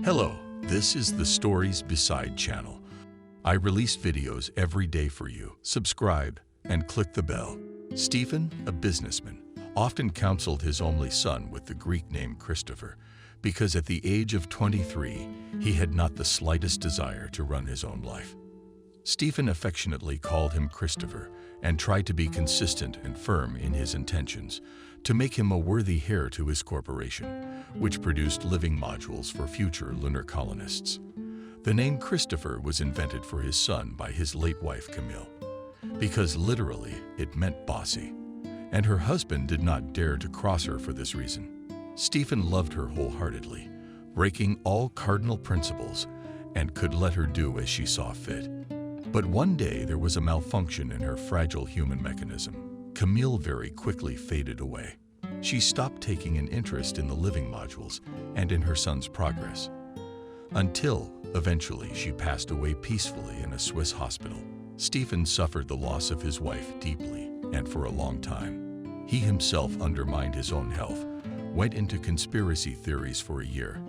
Hello, this is the Stories Beside channel. I release videos every day for you. Subscribe and click the bell. Stephen, a businessman, often counseled his only son with the Greek name Christopher because at the age of 23, he had not the slightest desire to run his own life. Stephen affectionately called him Christopher and tried to be consistent and firm in his intentions to make him a worthy heir to his corporation, which produced living modules for future lunar colonists. The name Christopher was invented for his son by his late wife Camille, because literally it meant bossy, and her husband did not dare to cross her for this reason. Stephen loved her wholeheartedly, breaking all cardinal principles, and could let her do as she saw fit. But one day there was a malfunction in her fragile human mechanism. Camille very quickly faded away. She stopped taking an interest in the living modules and in her son's progress, until eventually she passed away peacefully in a Swiss hospital. Stephen suffered the loss of his wife deeply and for a long time. He himself undermined his own health, went into conspiracy theories for a year,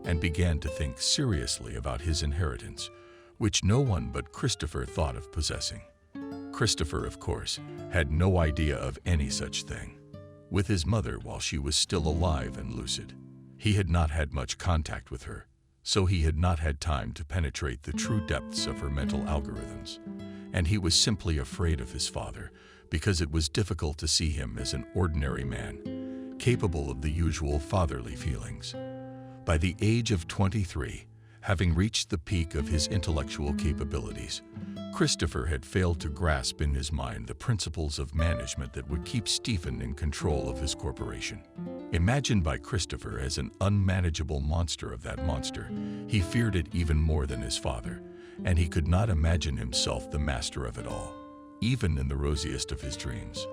and began to think seriously about his inheritance, which no one but Christopher thought of possessing. Christopher, of course, had no idea of any such thing. With his mother while she was still alive and lucid, he had not had much contact with her, so he had not had time to penetrate the true depths of her mental algorithms, and he was simply afraid of his father because it was difficult to see him as an ordinary man, capable of the usual fatherly feelings. By the age of 23, having reached the peak of his intellectual capabilities, Christopher had failed to grasp in his mind the principles of management that would keep Stephen in control of his corporation. Imagined by Christopher as an unmanageable monster of that monster, he feared it even more than his father, and he could not imagine himself the master of it all, even in the rosiest of his dreams.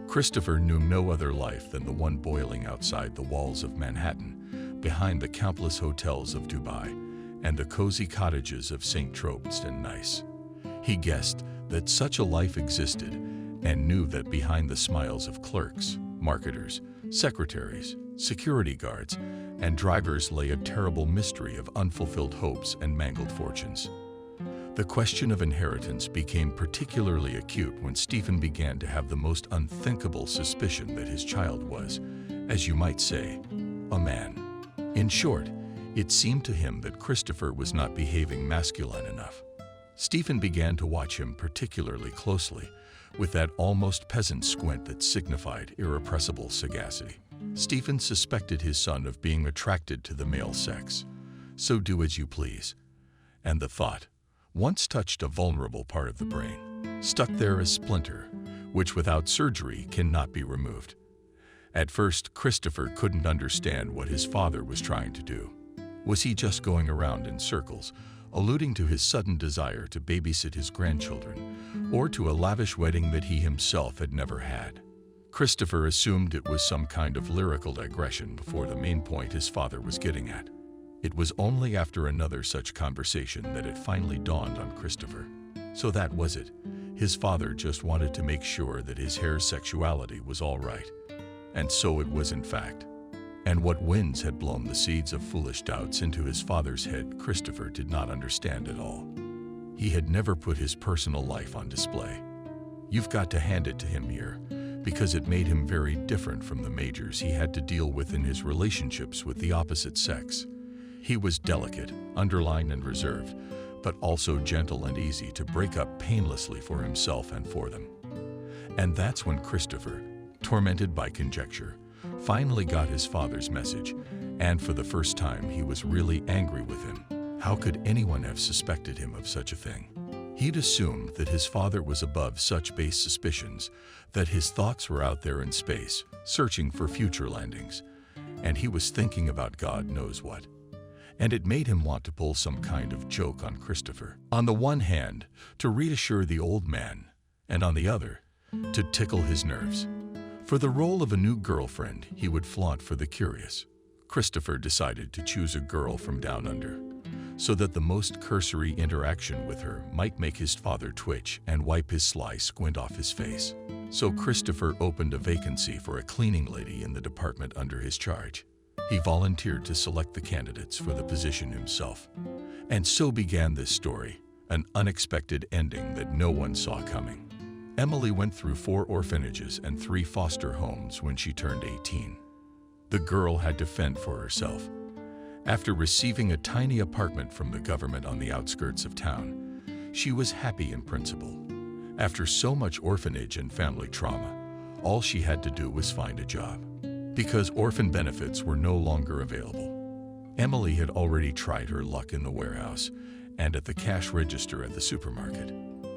Christopher knew no other life than the one boiling outside the walls of Manhattan, behind the countless hotels of Dubai, and the cozy cottages of St. Tropez and Nice. He guessed that such a life existed and knew that behind the smiles of clerks, marketers, secretaries, security guards, and drivers lay a terrible mystery of unfulfilled hopes and mangled fortunes. The question of inheritance became particularly acute when Stephen began to have the most unthinkable suspicion that his child was, as you might say, a man. In short, it seemed to him that Christopher was not behaving masculine enough. Stephen began to watch him particularly closely, with that almost peasant squint that signified irrepressible sagacity. Stephen suspected his son of being attracted to the male sex. So do as you please. And the thought once touched a vulnerable part of the brain, stuck there a splinter, which without surgery cannot be removed. At first, Christopher couldn't understand what his father was trying to do. Was he just going around in circles, alluding to his sudden desire to babysit his grandchildren, or to a lavish wedding that he himself had never had? Christopher assumed it was some kind of lyrical digression before the main point his father was getting at. It was only after another such conversation that it finally dawned on Christopher. So that was it. His father just wanted to make sure that his heir's sexuality was all right. And so it was in fact. And what winds had blown the seeds of foolish doubts into his father's head, Christopher did not understand at all. He had never put his personal life on display. You've got to hand it to him here, because it made him very different from the majors he had to deal with in his relationships with the opposite sex. He was delicate, underlined and reserved, but also gentle and easy to break up painlessly for himself and for them. And that's when Christopher, tormented by conjecture, finally got his father's message, and for the first time he was really angry with him. How could anyone have suspected him of such a thing? He'd assumed that his father was above such base suspicions, that his thoughts were out there in space, searching for future landings, and he was thinking about God knows what. And it made him want to pull some kind of joke on Christopher. On the one hand, to reassure the old man, and on the other, to tickle his nerves. For the role of a new girlfriend he would flaunt for the curious, Christopher decided to choose a girl from down under, so that the most cursory interaction with her might make his father twitch and wipe his sly squint off his face. So Christopher opened a vacancy for a cleaning lady in the department under his charge. He volunteered to select the candidates for the position himself. And so began this story, an unexpected ending that no one saw coming. Emily went through 4 orphanages and 3 foster homes when she turned 18. The girl had to fend for herself. After receiving a tiny apartment from the government on the outskirts of town, she was happy in principle. After so much orphanage and family trauma, all she had to do was find a job. Because orphan benefits were no longer available. Emily had already tried her luck in the warehouse and at the cash register at the supermarket.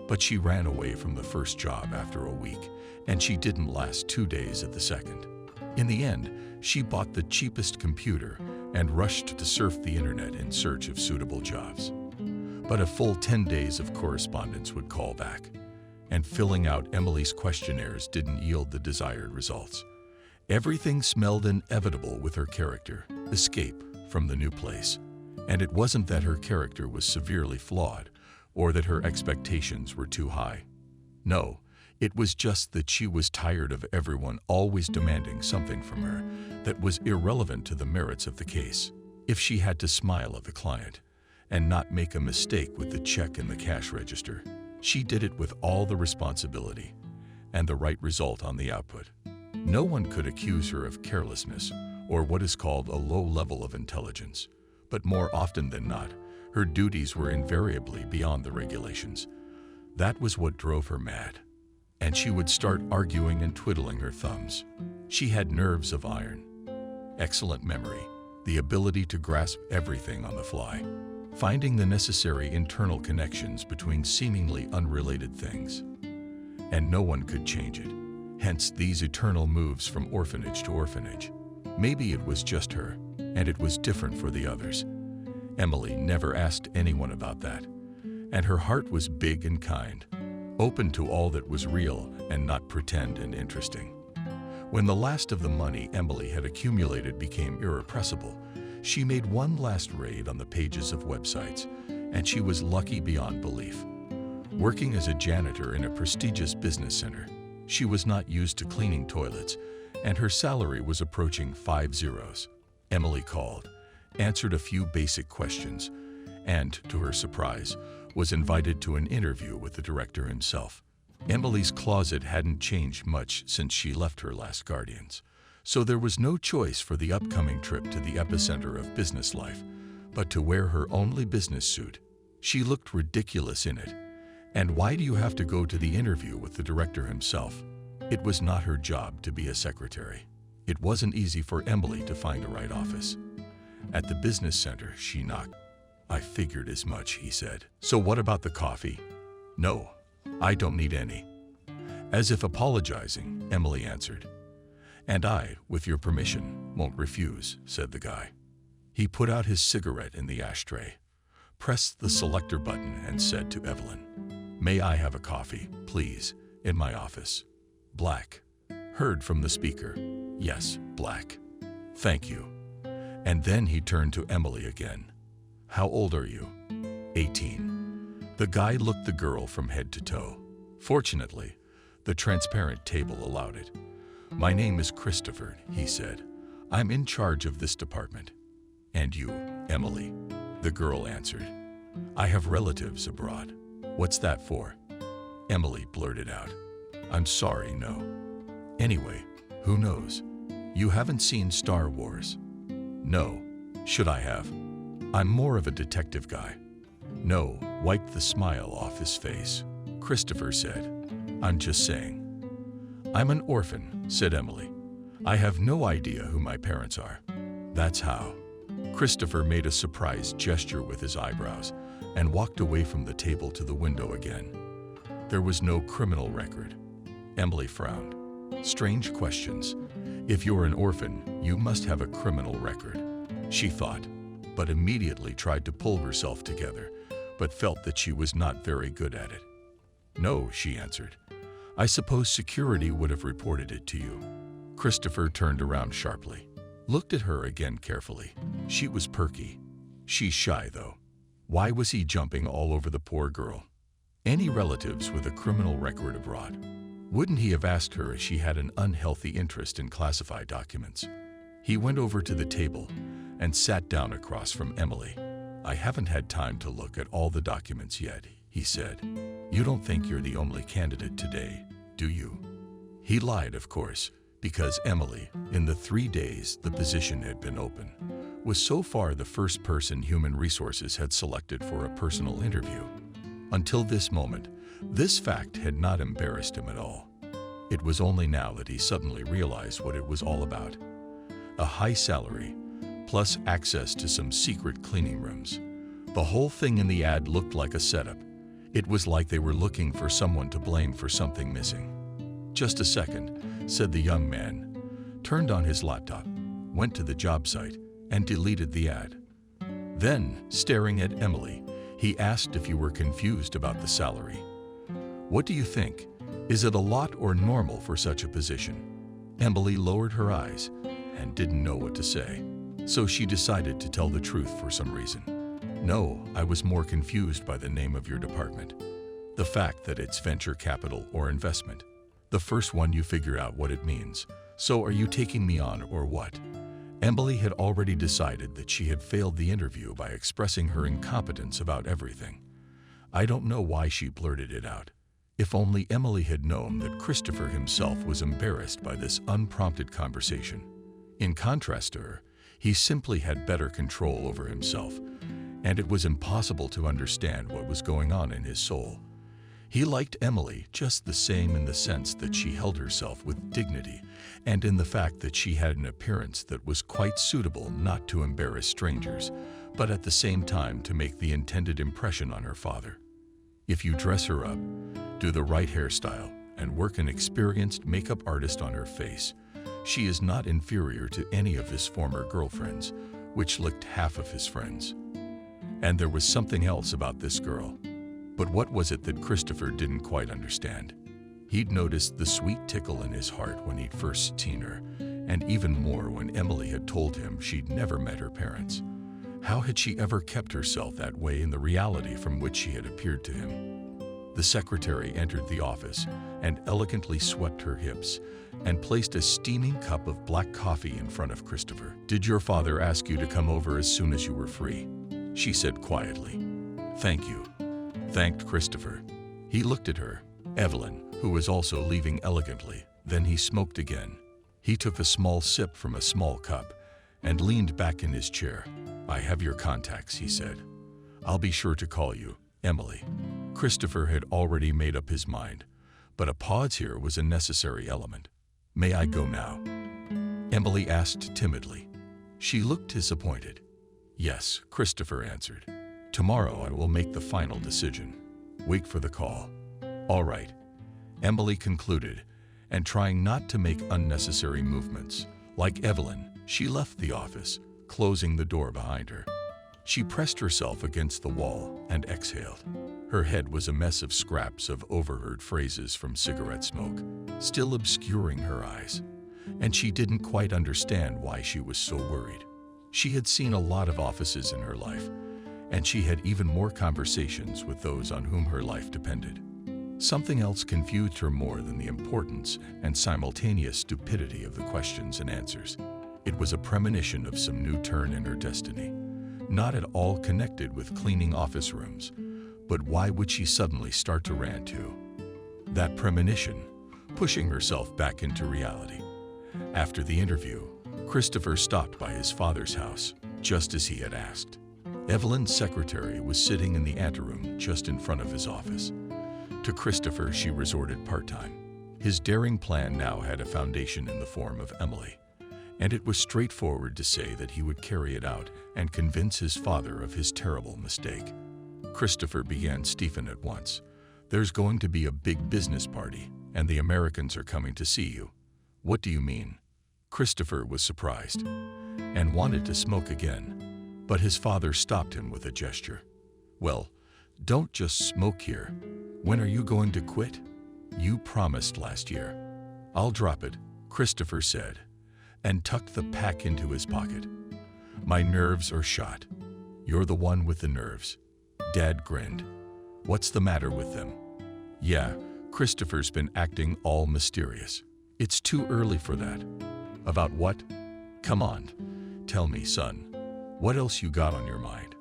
But she ran away from the first job after a week, and she didn't last 2 days at the second. In the end, she bought the cheapest computer and rushed to surf the internet in search of suitable jobs. But a full 10 days of correspondence would call back, and filling out Emily's questionnaires didn't yield the desired results. Everything smelled inevitable with her character, escape from the new place. And it wasn't that her character was severely flawed or that her expectations were too high. No, it was just that she was tired of everyone always demanding something from her that was irrelevant to the merits of the case. If she had to smile at the client and not make a mistake with the check in the cash register, she did it with all the responsibility and the right result on the output. No one could accuse her of carelessness or what is called a low level of intelligence, but more often than not, her duties were invariably beyond the regulations. That was what drove her mad, and she would start arguing and twiddling her thumbs. She had nerves of iron, excellent memory, the ability to grasp everything on the fly, finding the necessary internal connections between seemingly unrelated things. And no one could change it. Hence these eternal moves from orphanage to orphanage. Maybe it was just her, and it was different for the others. Emily never asked anyone about that, and her heart was big and kind, open to all that was real and not pretend and interesting. When the last of the money Emily had accumulated became irrepressible, she made one last raid on the pages of websites, and she was lucky beyond belief. Working as a janitor in a prestigious business center, she was not used to cleaning toilets, and her salary was approaching 5 zeros. Emily called, answered a few basic questions, and, to her surprise, was invited to an interview with the director himself. Emily's closet hadn't changed much since she left her last guardians, so there was no choice for the upcoming trip to the epicenter of business life but to wear her only business suit. She looked ridiculous in it. And why do you have to go to the interview with the director himself? It was not her job to be a secretary. It wasn't easy for Emily to find a right office. At the business center, she knocked. "I figured as much," he said. "So what about the coffee?" "No, I don't need any." As if apologizing, Emily answered. "And I, with your permission, won't refuse," said the guy. He put out his cigarette in the ashtray, pressed the selector button, and said to Evelyn, "May I have a coffee, please, in my office?" "Black." Heard from the speaker. "Yes, black." "Thank you." And then he turned to Emily again. "How old are you?" 18. The guy looked the girl from head to toe. Fortunately, the transparent table allowed it. "My name is Christopher," he said. "I'm in charge of this department." "And you, Emily?" the girl answered. "I have relatives abroad." "What's that for?" Emily blurted out. "I'm sorry, no." "Anyway, who knows? You haven't seen Star Wars?" "No. Should I have?" "I'm more of a detective guy." "No," wiped the smile off his face. Christopher said, "I'm just saying." "I'm an orphan," said Emily. "I have no idea who my parents are." "That's how." Christopher made a surprised gesture with his eyebrows and walked away from the table to the window again. There was no criminal record. Emily frowned. Strange questions. If you're an orphan, you must have a criminal record, she thought, but immediately tried to pull herself together, but felt that she was not very good at it. "No," she answered. "I suppose security would have reported it to you." Christopher turned around sharply, looked at her again carefully. She was perky. She's shy, though. Why was he jumping all over the poor girl? Any relatives with a criminal record abroad? Wouldn't he have asked her if she had an unhealthy interest in classified documents? He went over to the table and sat down across from Emily. "I haven't had time to look at all the documents yet," he said. "You don't think you're the only candidate today, do you?" He lied, of course, because Emily, in the 3 days the position had been open, was so far the first person Human Resources had selected for a personal interview. Until this moment, this fact had not embarrassed him at all. It was only now that he suddenly realized what it was all about. A high salary, plus access to some secret cleaning rooms. The whole thing in the ad looked like a setup. It was like they were looking for someone to blame for something missing. "Just a second," said the young man, turned on his laptop, went to the job site, and deleted the ad. Then, staring at Emily, he asked if you were confused about the salary. "What do you think? Is it a lot or normal for such a position?" Emily lowered her eyes and didn't know what to say, so she decided to tell the truth for some reason. "No, I was more confused by the name of your department. The fact that it's venture capital or investment. The first one you figure out what it means. So are you taking me on or what?" Emily had already decided that she had failed the interview by expressing her incompetence about everything. I don't know why she blurted it out. If only Emily had known that Christopher himself was embarrassed by this unprompted conversation. In contrast to her, he simply had better control over himself, and it was impossible to understand what was going on in his soul. He liked Emily just the same in the sense that she held herself with dignity, and in the fact that she had an appearance that was quite suitable not to embarrass strangers, but at the same time to make the intended impression on her father. If you dress her up, do the right hairstyle, and work an experienced makeup artist on her face, she is not inferior to any of his former girlfriends, which licked half of his friends. And there was something else about this girl. But what was it that Christopher didn't quite understand? He'd noticed the sweet tickle in his heart when he'd first seen her, and even more when Emily had told him she'd never met her parents. How had she ever kept herself that way in the reality from which she had appeared to him? The secretary entered the office and elegantly swept her hips and placed a steaming cup of black coffee in front of Christopher. "Did your father ask you to come over as soon as you were free?" she said quietly. "Thank you," thanked Christopher. He looked at her, Evelyn, who was also leaving elegantly. Then he smoked again. He took a small sip from a small cup and leaned back in his chair. "I have your contacts," he said. "I'll be sure to call you, Emily." Christopher had already made up his mind, but a pause here was a necessary element. "May I go now?" Emily asked timidly. She looked disappointed. "Yes," Christopher answered. "Tomorrow I will make the final decision. Wait for the call." "All right," Emily concluded, and trying not to make unnecessary movements. Like Evelyn, she left the office, closing the door behind her. She pressed herself against the wall and exhaled. Her head was a mess of scraps of overheard phrases from cigarette smoke, still obscuring her eyes, and she didn't quite understand why she was so worried. She had seen a lot of offices in her life, and she had even more conversations with those on whom her life depended. Something else confused her more than the importance and simultaneous stupidity of the questions and answers. It was a premonition of some new turn in her destiny, not at all connected with cleaning office rooms. But why would she suddenly start to rant too? That premonition, pushing herself back into reality. After the interview, Christopher stopped by his father's house, just as he had asked. Evelyn's secretary was sitting in the anteroom just in front of his office. To Christopher, she resorted part-time. His daring plan now had a foundation in the form of Emily, and it was straightforward to say that he would carry it out and convince his father of his terrible mistake. Christopher began Stephen at once. "There's going to be a big business party, and the Americans are coming to see you." "What do you mean?" Christopher was surprised and wanted to smoke again, but his father stopped him with a gesture. "Well, don't just smoke here. When are you going to quit? You promised last year." "I'll drop it," Christopher said, and tucked the pack into his pocket. "My nerves are shot." "You're the one with the nerves." Dad grinned. "What's the matter with them?" "Yeah, Christopher's been acting all mysterious." "It's too early for that." "About what?" Come on, tell me, son, what else you got on your mind?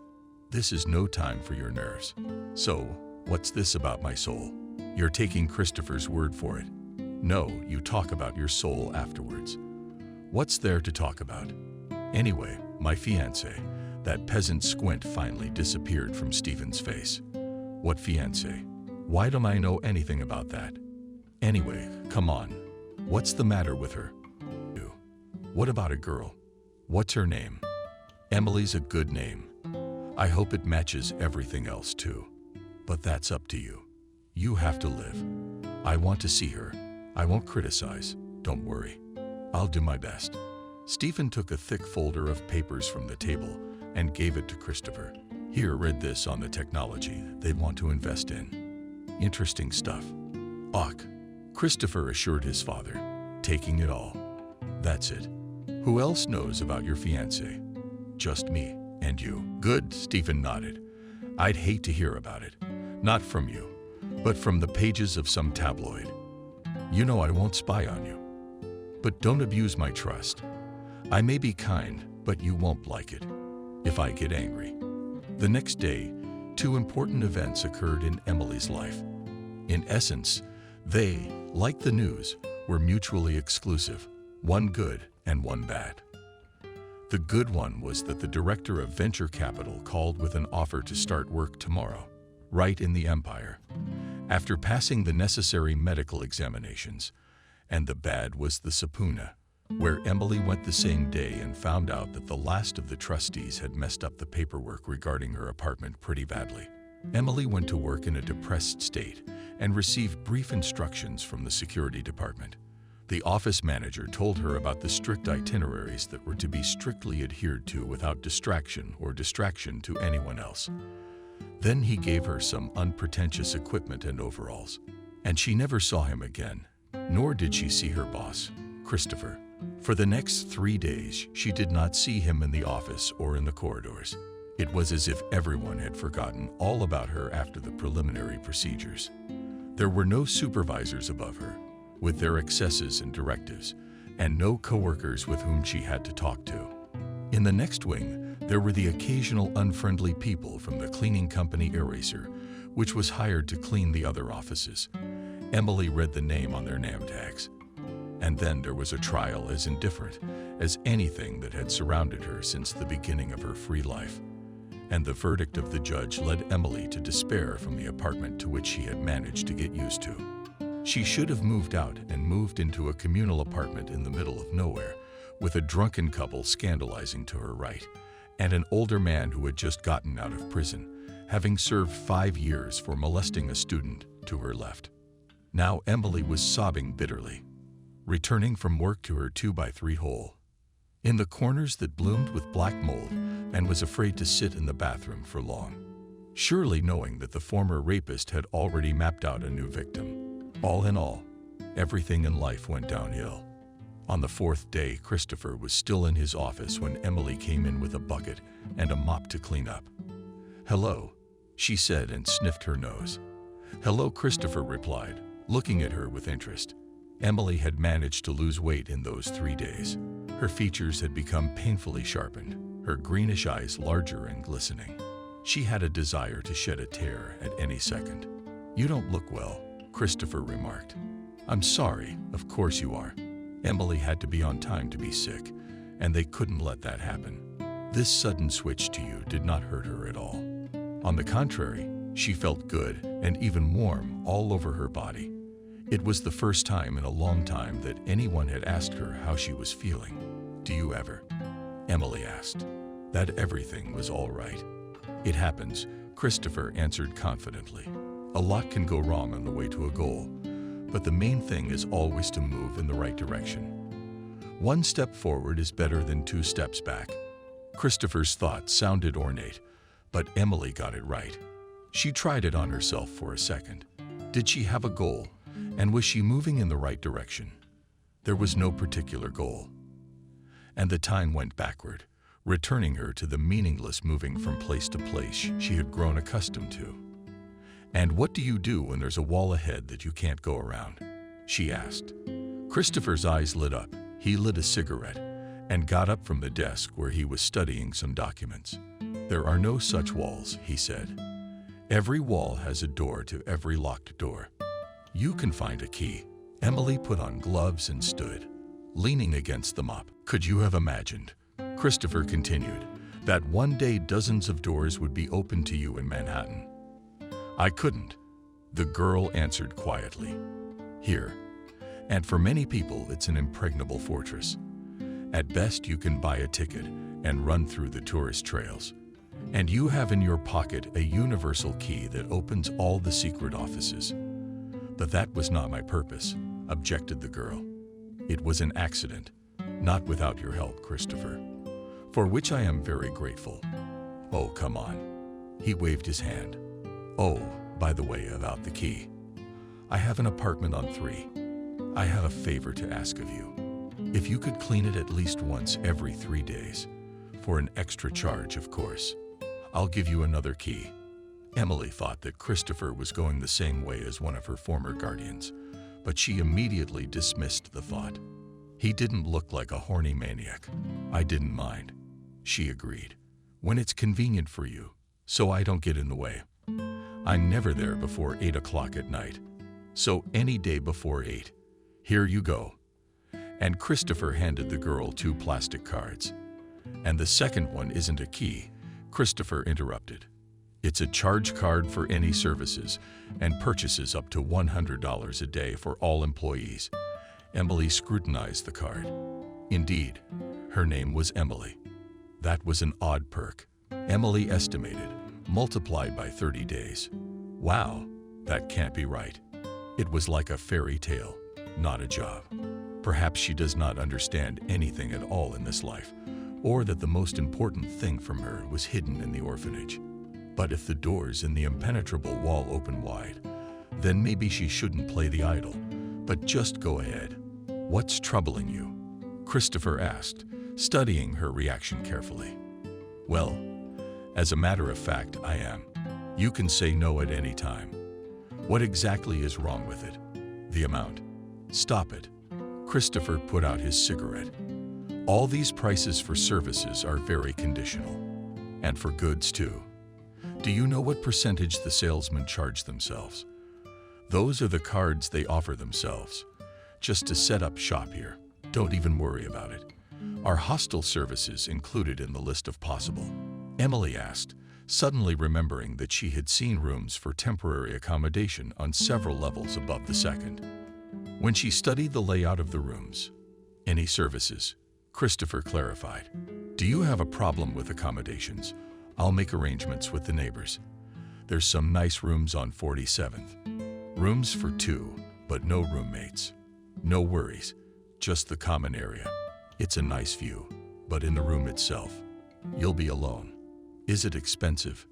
This is no time for your nerves. So, what's this about my soul? You're taking Christopher's word for it. No, you talk about your soul afterwards. What's there to talk about? Anyway, my fiancé, that peasant squint finally disappeared from Stephen's face. What fiancé? Why don't I know anything about that? Anyway, come on. What's the matter with her? What about a girl? What's her name? Emily's a good name. I hope it matches everything else too. But that's up to you. You have to live. I want to see her. I won't criticize. Don't worry. I'll do my best. Stephen took a thick folder of papers from the table and gave it to Christopher. Here, read this on the technology they want to invest in. Interesting stuff. Och, Christopher assured his father, taking it all. That's it. Who else knows about your fiancé? Just me and you. Good, Stephen nodded. I'd hate to hear about it. Not from you, but from the pages of some tabloid. You know I won't spy on you. But don't abuse my trust. I may be kind, but you won't like it if I get angry. The next day, two important events occurred in Emily's life. In essence, they, like the news, were mutually exclusive, one good and one bad. The good one was that the director of venture capital called with an offer to start work tomorrow, right in the Empire, after passing the necessary medical examinations. And the bad was the subpoena, where Emily went the same day and found out that the last of the trustees had messed up the paperwork regarding her apartment pretty badly. Emily went to work in a depressed state and received brief instructions from the security department. The office manager told her about the strict itineraries that were to be strictly adhered to without distraction or distraction to anyone else. Then he gave her some unpretentious equipment and overalls, and she never saw him again, nor did she see her boss, Christopher. For the next 3 days, she did not see him in the office or in the corridors. It was as if everyone had forgotten all about her after the preliminary procedures. There were no supervisors above her, with their excesses and directives, and no coworkers with whom she had to talk to. In the next wing, there were the occasional unfriendly people from the cleaning company Eraser, which was hired to clean the other offices. Emily read the name on their name tags. And then there was a trial as indifferent as anything that had surrounded her since the beginning of her free life. And the verdict of the judge led Emily to despair from the apartment to which she had managed to get used to. She should have moved out and moved into a communal apartment in the middle of nowhere, with a drunken couple scandalizing to her right, and an older man who had just gotten out of prison, having served 5 years for molesting a student, to her left. Now Emily was sobbing bitterly, returning from work to her 2x3 hole, in the corners that bloomed with black mold, and was afraid to sit in the bathroom for long, surely knowing that the former rapist had already mapped out a new victim. All in all, everything in life went downhill. On the 4th day, Christopher was still in his office when Emily came in with a bucket and a mop to clean up. "Hello," she said and sniffed her nose. "Hello," Christopher replied, looking at her with interest. Emily had managed to lose weight in those 3 days. Her features had become painfully sharpened, her greenish eyes larger and glistening. She had a desire to shed a tear at any second. "You don't look well," Christopher remarked. "I'm sorry, of course you are." Emily had to be on time to be sick, and they couldn't let that happen. This sudden switch to you did not hurt her at all. On the contrary, she felt good and even warm all over her body. It was the first time in a long time that anyone had asked her how she was feeling. "Do you ever?" Emily asked. That everything was all right. "It happens," Christopher answered confidently. "A lot can go wrong on the way to a goal, but the main thing is always to move in the right direction. 1 step forward is better than 2 steps back." Christopher's thought sounded ornate, but Emily got it right. She tried it on herself for a second. Did she have a goal, and was she moving in the right direction? There was no particular goal. And the time went backward, returning her to the meaningless moving from place to place she had grown accustomed to. "And what do you do when there's a wall ahead that you can't go around?" she asked. Christopher's eyes lit up. He lit a cigarette, and got up from the desk where he was studying some documents. "There are no such walls," he said. "Every wall has a door to every locked door. You can find a key." Emily put on gloves and stood, leaning against the mop. "Could you have imagined," Christopher continued, "that one day dozens of doors would be open to you in Manhattan?" "I couldn't," the girl answered quietly. "Here. And for many people, it's an impregnable fortress. At best, you can buy a ticket and run through the tourist trails. And you have in your pocket a universal key that opens all the secret offices." "But that was not my purpose," objected the girl. "It was an accident, not without your help, Christopher, for which I am very grateful." "Oh, come on." He waved his hand. "Oh, by the way, about the key. I have an apartment on 3. I have a favor to ask of you. If you could clean it at least once every 3 days, for an extra charge, of course. I'll give you another key." Emily thought that Christopher was going the same way as one of her former guardians, but she immediately dismissed the thought. He didn't look like a horny maniac. "I didn't mind," she agreed, "when it's convenient for you, so I don't get in the way. I'm never there before 8 o'clock at night, so any day before 8. Here you go." And Christopher handed the girl 2 plastic cards. "And the second one isn't a key," Christopher interrupted. "It's a charge card for any services and purchases up to $100 a day for all employees." Emily scrutinized the card. Indeed, her name was Emily. That was an odd perk. Emily estimated, multiplied by 30 days. Wow, that can't be right. It was like a fairy tale, not a job. Perhaps she does not understand anything at all in this life, or that the most important thing from her was hidden in the orphanage. But if the doors in the impenetrable wall open wide, then maybe she shouldn't play the idol, but just go ahead. "What's troubling you?" Christopher asked, studying her reaction carefully. "Well, as a matter of fact, I am. You can say no at any time." "What exactly is wrong with it?" "The amount." "Stop it." Christopher put out his cigarette. "All these prices for services are very conditional. And for goods, too. Do you know what percentage the salesmen charge themselves? Those are the cards they offer themselves, just to set up shop here. Don't even worry about it. Are hostel services included in the list of possible?" Emily asked, suddenly remembering that she had seen rooms for temporary accommodation on several levels above the second. When she studied the layout of the rooms, "Any services," Christopher clarified. "Do you have a problem with accommodations? I'll make arrangements with the neighbors. There's some nice rooms on 47th. Rooms for 2, but no roommates. No worries, just the common area. It's a nice view, but in the room itself, you'll be alone." "Is it expensive?"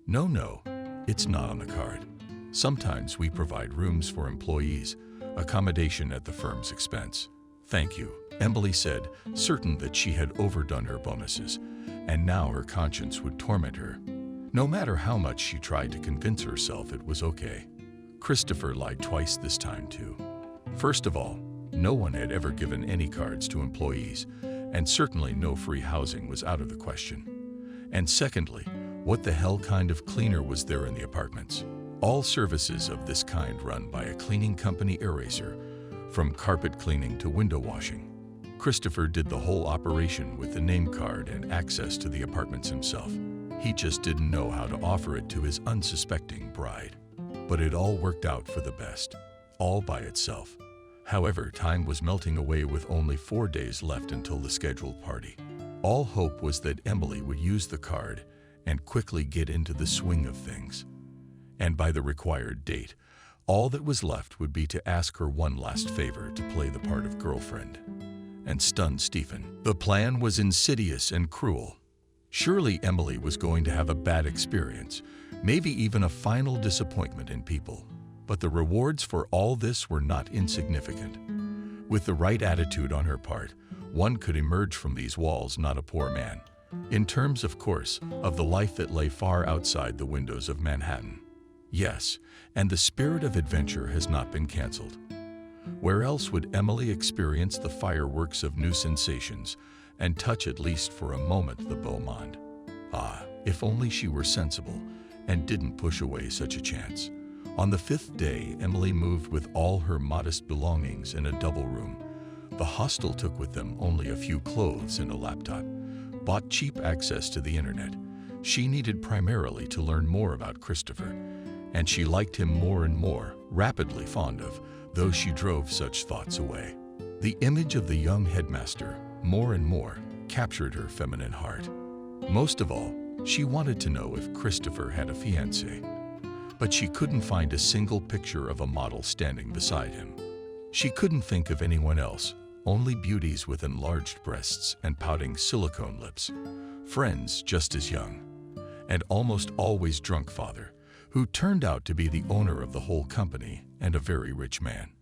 No, it's not on the card. Sometimes we provide rooms for employees, accommodation at the firm's expense." "Thank you," Emily said, certain that she had overdone her bonuses, and now her conscience would torment her, no matter how much she tried to convince herself it was okay. Christopher lied twice this time, too. First of all, no one had ever given any cards to employees, and certainly no free housing was out of the question. And secondly, what the hell kind of cleaner was there in the apartments? All services of this kind run by a cleaning company eraser, from carpet cleaning to window washing. Christopher did the whole operation with the name card and access to the apartments himself. He just didn't know how to offer it to his unsuspecting bride. But it all worked out for the best, all by itself. However, time was melting away with only 4 days left until the scheduled party. All hope was that Emily would use the card and quickly get into the swing of things. And by the required date, all that was left would be to ask her one last favor to play the part of girlfriend and stun Stephen. The plan was insidious and cruel. Surely Emily was going to have a bad experience, maybe even a final disappointment in people. But the rewards for all this were not insignificant. With the right attitude on her part, one could emerge from these walls not a poor man. In terms, of course, of the life that lay far outside the windows of Manhattan. Yes, and the spirit of adventure has not been canceled. Where else would Emily experience the fireworks of new sensations and touch at least for a moment the beau monde. Ah, if only she were sensible and didn't push away such a chance. On the 5th day, Emily moved with all her modest belongings in a double room. The hostel took with them only a few clothes and a laptop, bought cheap access to the internet. She needed primarily to learn more about Christopher, and she liked him more and more, rapidly fond of, though she drove such thoughts away. The image of the young headmaster, more and more, captured her feminine heart. Most of all, she wanted to know if Christopher had a fiancé, but she couldn't find a single picture of a model standing beside him. She couldn't think of anyone else, only beauties with enlarged breasts and pouting silicone lips, friends just as young, and almost always drunk father, who turned out to be the owner of the whole company and a very rich man.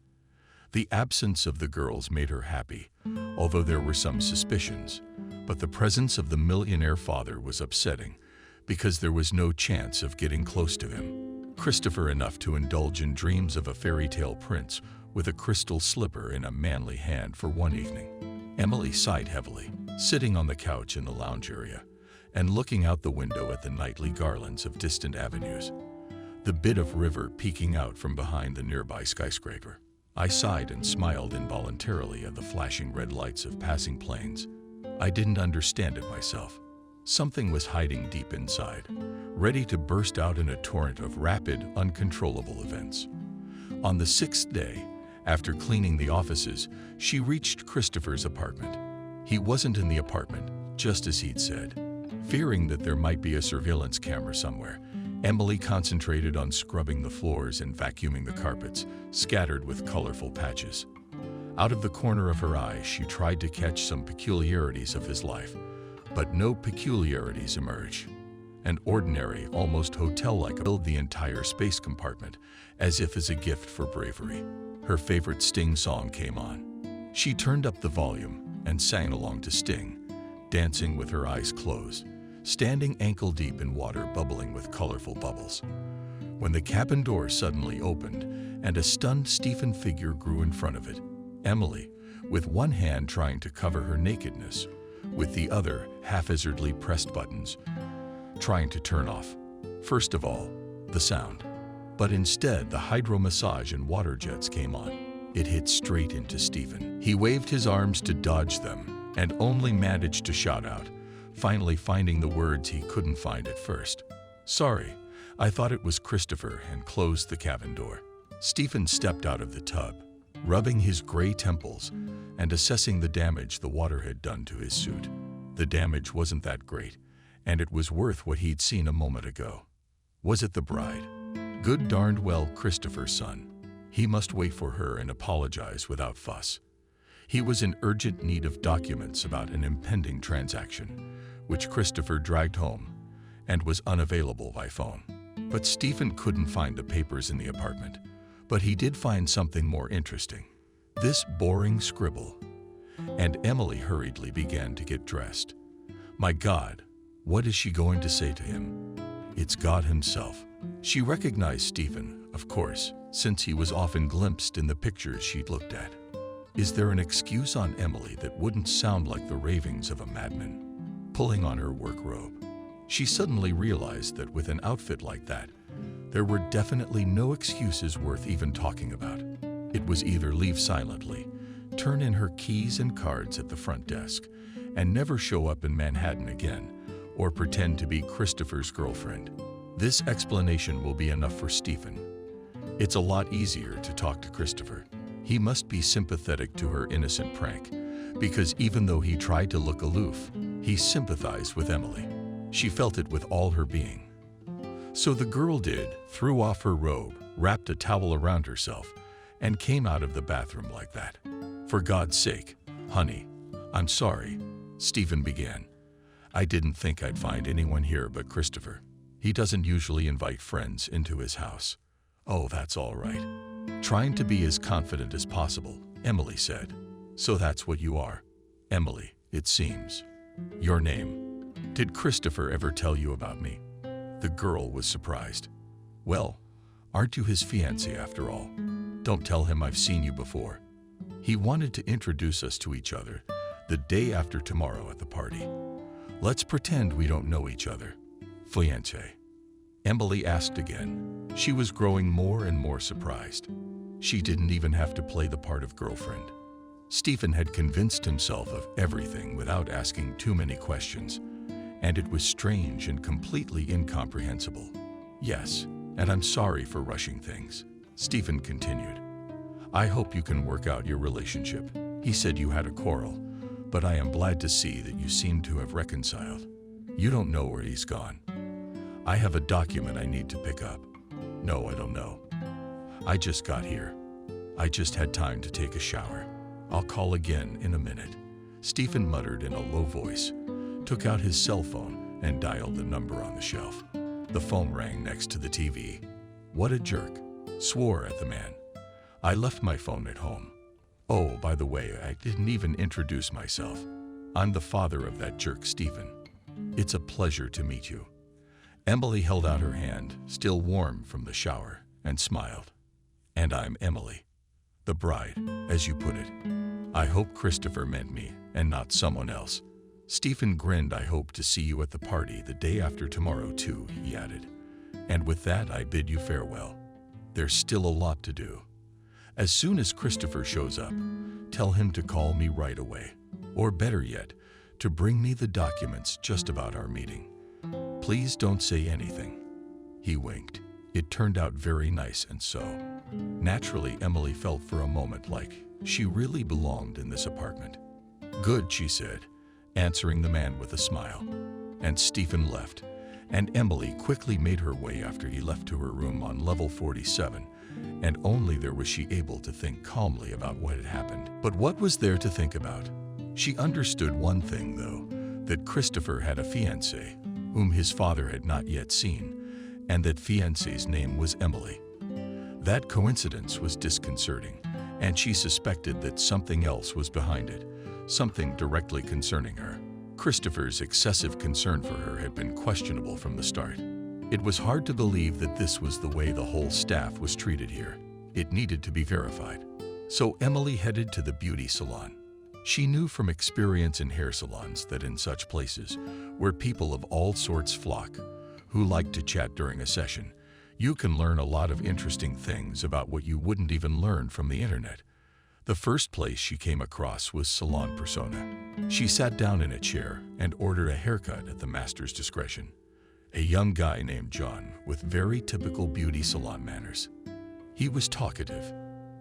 The absence of the girls made her happy, although there were some suspicions, but the presence of the millionaire father was upsetting because there was no chance of getting close to him. Christopher enough to indulge in dreams of a fairy tale prince with a crystal slipper in a manly hand for one evening. Emily sighed heavily, sitting on the couch in the lounge area and looking out the window at the nightly garlands of distant avenues, the bit of river peeking out from behind the nearby skyscraper. I sighed and smiled involuntarily at the flashing red lights of passing planes. I didn't understand it myself. Something was hiding deep inside, ready to burst out in a torrent of rapid, uncontrollable events. On the 6th day, after cleaning the offices, she reached Christopher's apartment. He wasn't in the apartment, just as he'd said. Fearing that there might be a surveillance camera somewhere, Emily concentrated on scrubbing the floors and vacuuming the carpets, scattered with colorful patches. Out of the corner of her eye, she tried to catch some peculiarities of his life, but no peculiarities emerged. An ordinary, almost hotel-like filled the entire space compartment, as if as a gift for bravery. Her favorite Sting song came on. She turned up the volume and sang along to Sting, dancing with her eyes closed, standing ankle-deep in water bubbling with colorful bubbles. When the cabin door suddenly opened and a stunned Stephen figure grew in front of it, Emily, with one hand trying to cover her nakedness, with the other haphazardly pressed buttons, trying to turn off, first of all, the sound. But instead, the hydro massage and water jets came on. It hit straight into Stephen. He waved his arms to dodge them and only managed to shout out, finally finding the words he couldn't find at first. "Sorry, I thought it was Christopher," and closed the cabin door. Stephen stepped out of the tub, rubbing his gray temples and assessing the damage the water had done to his suit. The damage wasn't that great, and it was worth what he'd seen a moment ago. Was it the bride? Good darned well Christopher's son. He must wait for her and apologize without fuss. He was in urgent need of documents about an impending transaction, which Christopher dragged home and was unavailable by phone. But Stephen couldn't find the papers in the apartment. But he did find something more interesting. This boring scribble. And Emily hurriedly began to get dressed. My God, what is she going to say to him? It's God himself. She recognized Stephen, of course, since he was often glimpsed in the pictures she'd looked at. Is there an excuse on Emily that wouldn't sound like the ravings of a madman? Pulling on her work robe, she suddenly realized that with an outfit like that, there were definitely no excuses worth even talking about. It was either leave silently, turn in her keys and cards at the front desk, and never show up in Manhattan again, or pretend to be Christopher's girlfriend. This explanation will be enough for Stephen. It's a lot easier to talk to Christopher. He must be sympathetic to her innocent prank, because even though he tried to look aloof, he sympathized with Emily. She felt it with all her being. So the girl did, threw off her robe, wrapped a towel around herself, and came out of the bathroom like that. For God's sake, honey, I'm sorry, Stephen began. I didn't think I'd find anyone here but Christopher. He doesn't usually invite friends into his house. Oh, that's all right. Trying to be as confident as possible, Emily said. So that's what you are. Emily, it seems. Your name. Did Christopher ever tell you about me? The girl was surprised. Well, aren't you his fiancé after all? Don't tell him I've seen you before. He wanted to introduce us to each other. The day after tomorrow at the party. Let's pretend we don't know each other. Fiancé. Emily asked again. She was growing more and more surprised. She didn't even have to play the part of girlfriend. Stephen had convinced himself of everything without asking too many questions, and it was strange and completely incomprehensible. Yes, and I'm sorry for rushing things, Stephen continued. I hope you can work out your relationship. He said you had a quarrel, but I am glad to see that you seem to have reconciled. You don't know where he's gone. I have a document I need to pick up. No, I don't know. I just got here. I just had time to take a shower. I'll call again in a minute. Stephen muttered in a low voice, took out his cell phone and dialed the number on the shelf. The phone rang next to the TV. What a jerk, swore at the man. I left my phone at home. Oh, by the way, I didn't even introduce myself. I'm the father of that jerk, Stephen. It's a pleasure to meet you. Emily held out her hand, still warm from the shower, and smiled. And I'm Emily, the bride, as you put it. I hope Christopher meant me and not someone else. Stephen grinned. I hope to see you at the party the day after tomorrow too, he added. And with that, I bid you farewell. There's still a lot to do. As soon as Christopher shows up, tell him to call me right away. Or better yet, to bring me the documents just about our meeting. Please don't say anything. He winked. It turned out very nice, and so. Naturally, Emily felt for a moment like she really belonged in this apartment. Good, she said, answering the man with a smile. And Stephen left, and Emily quickly made her way after he left to her room on level 47, and only there was she able to think calmly about what had happened. But what was there to think about? She understood one thing, though, that Christopher had a fiancée, whom his father had not yet seen, and that fiancée's name was Emily. That coincidence was disconcerting, and she suspected that something else was behind it, something directly concerning her. Christopher's excessive concern for her had been questionable from the start. It was hard to believe that this was the way the whole staff was treated here. It needed to be verified. So Emily headed to the beauty salon. She knew from experience in hair salons that in such places, where people of all sorts flock, who like to chat during a session, you can learn a lot of interesting things about what you wouldn't even learn from the internet. The first place she came across was Salon Persona. She sat down in a chair and ordered a haircut at the master's discretion. A young guy named John with very typical beauty salon manners. He was talkative.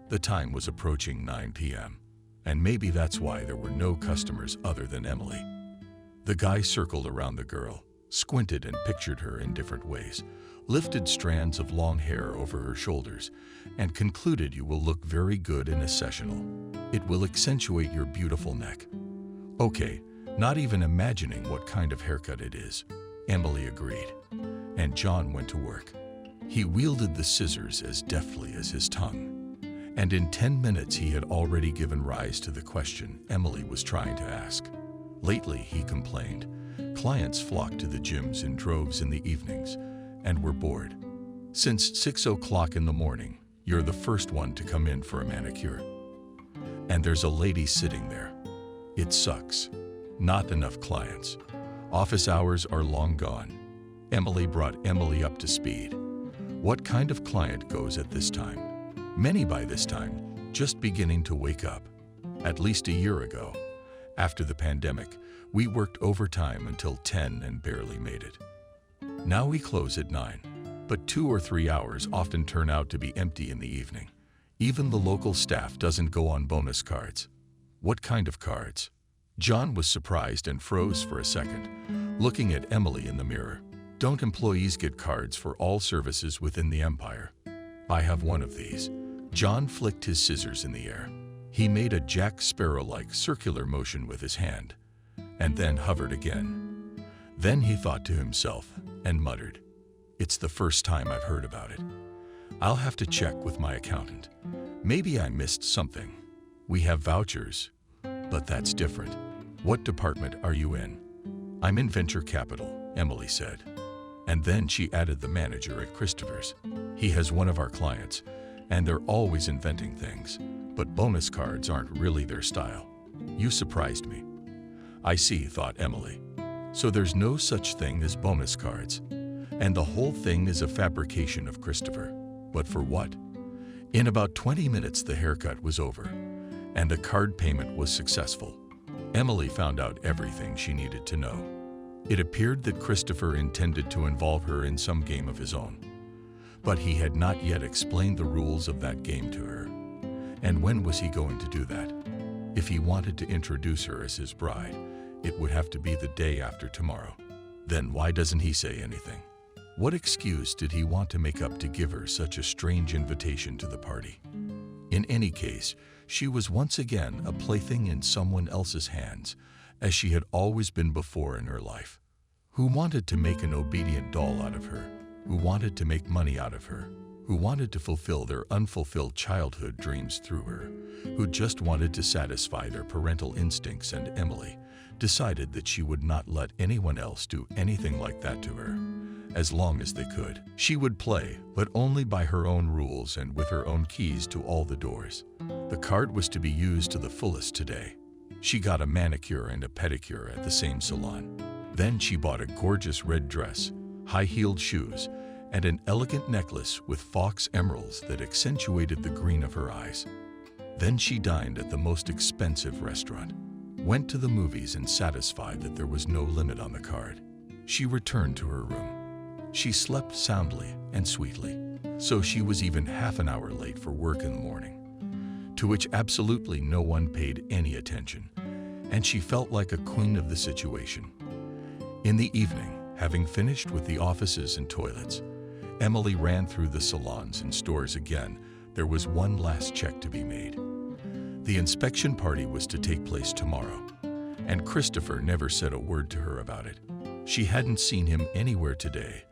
The time was approaching 9 p.m., and maybe that's why there were no customers other than Emily. The guy circled around the girl, squinted and pictured her in different ways, lifted strands of long hair over her shoulders, and concluded, you will look very good in a sessional. It will accentuate your beautiful neck. Okay, not even imagining what kind of haircut it is. Emily agreed, and John went to work. He wielded the scissors as deftly as his tongue, and in 10 minutes he had already given rise to the question Emily was trying to ask. Lately, he complained, clients flocked to the gyms in droves in the evenings and were bored. Since 6 o'clock in the morning, you're the first one to come in for a manicure. And there's a lady sitting there. It sucks. Not enough clients. Office hours are long gone. Emily brought Emily up to speed. What kind of client goes at this time? Many by this time, just beginning to wake up. At least a year ago, after the pandemic, we worked overtime until 10 and barely made it. Now we close at 9, but 2 or 3 hours often turn out to be empty in the evening. Even the local staff doesn't go on bonus cards. What kind of cards? John was surprised and froze for a second, looking at Emily in the mirror. Don't employees get cards for all services within the empire? I have one of these. John flicked his scissors in the air. He made a Jack Sparrow-like circular motion with his hand, and then hovered again. Then he thought to himself and muttered, "It's the first time I've heard about it. I'll have to check with my accountant. Maybe I missed something. We have vouchers, but that's different. What department are you in?" "I'm in venture capital," Emily said. And then she added the manager at Christopher's. "He has one of our clients, and they're always inventing things, but bonus cards aren't really their style. You surprised me." I see, thought Emily. So there's no such thing as bonus cards. And the whole thing is a fabrication of Christopher. But for what? In about 20 minutes, the haircut was over, and the card payment was successful. Emily found out everything she needed to know. It appeared that Christopher intended to involve her in some game of his own. But he had not yet explained the rules of that game to her. And when was he going to do that? If he wanted to introduce her as his bride, it would have to be the day after tomorrow. Then why doesn't he say anything? What excuse did he want to make up to give her such a strange invitation to the party? In any case, she was once again a plaything in someone else's hands, as she had always been before in her life. Who wanted to make an obedient doll out of her? Who wanted to make money out of her? Who wanted to fulfill their unfulfilled childhood dreams through her? Who just wanted to satisfy their parental instincts? And Emily decided that she would not let anyone else do anything like that to her. As long as they could, she would play, but only by her own rules and with her own keys to all the doors. The card was to be used to the fullest today. She got a manicure and a pedicure at the same salon. Then she bought a gorgeous red dress, high-heeled shoes, and an elegant necklace with fox emeralds that accentuated the green of her eyes. Then she dined at the most expensive restaurant, went to the movies, and satisfied that there was no limit on the card, she returned to her room. She slept soundly and sweetly, so she was even half an hour late for work in the morning, to which absolutely no one paid any attention, and she felt like a queen of the situation. In the evening, having finished with the offices and toilets, Emily ran through the salons and stores again. There was one last check to be made. The inspection party was to take place tomorrow, and Christopher never said a word to her about it. She hadn't seen him anywhere today,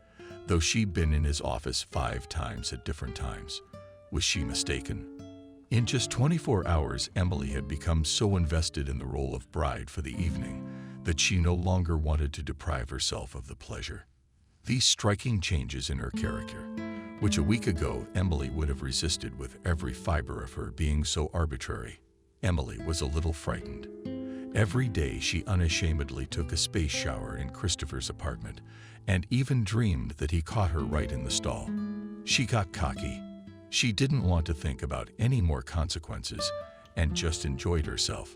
though she'd been in his office 5 times at different times. Was she mistaken? In just 24 hours, Emily had become so invested in the role of bride for the evening that she no longer wanted to deprive herself of the pleasure. These striking changes in her character, which a week ago Emily would have resisted with every fiber of her being so arbitrary, Emily was a little frightened. Every day she unashamedly took a space shower in Christopher's apartment and even dreamed that he caught her right in the stall. She got cocky. She didn't want to think about any more consequences and just enjoyed herself.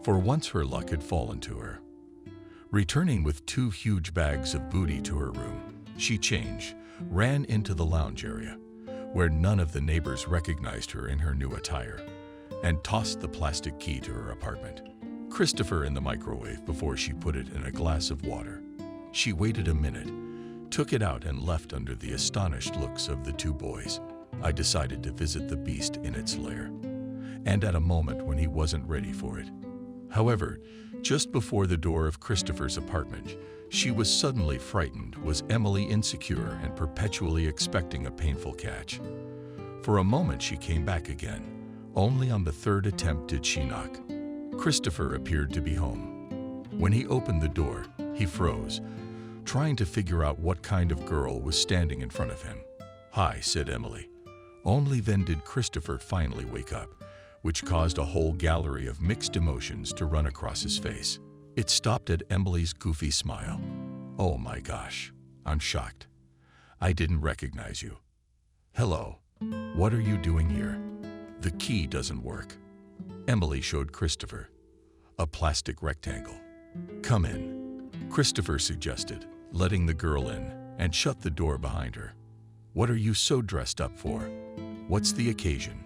For once her luck had fallen to her. Returning with 2 huge bags of booty to her room, she changed, ran into the lounge area, where none of the neighbors recognized her in her new attire, and tossed the plastic key to her apartment. Christopher in the microwave before she put it in a glass of water. She waited a minute, took it out, and left under the astonished looks of the 2 boys. I decided to visit the beast in its lair, and at a moment when he wasn't ready for it. However, just before the door of Christopher's apartment, she was suddenly frightened. Was Emily insecure and perpetually expecting a painful catch? For a moment she came back again. Only on the 3rd attempt did she knock. Christopher appeared to be home. When he opened the door, he froze, trying to figure out what kind of girl was standing in front of him. "Hi," said Emily. Only then did Christopher finally wake up, which caused a whole gallery of mixed emotions to run across his face. It stopped at Emily's goofy smile. "Oh my gosh, I'm shocked. I didn't recognize you." "Hello. What are you doing here? The key doesn't work." Emily showed Christopher a plastic rectangle. "Come in," Christopher suggested, letting the girl in, and shut the door behind her. "What are you so dressed up for? What's the occasion,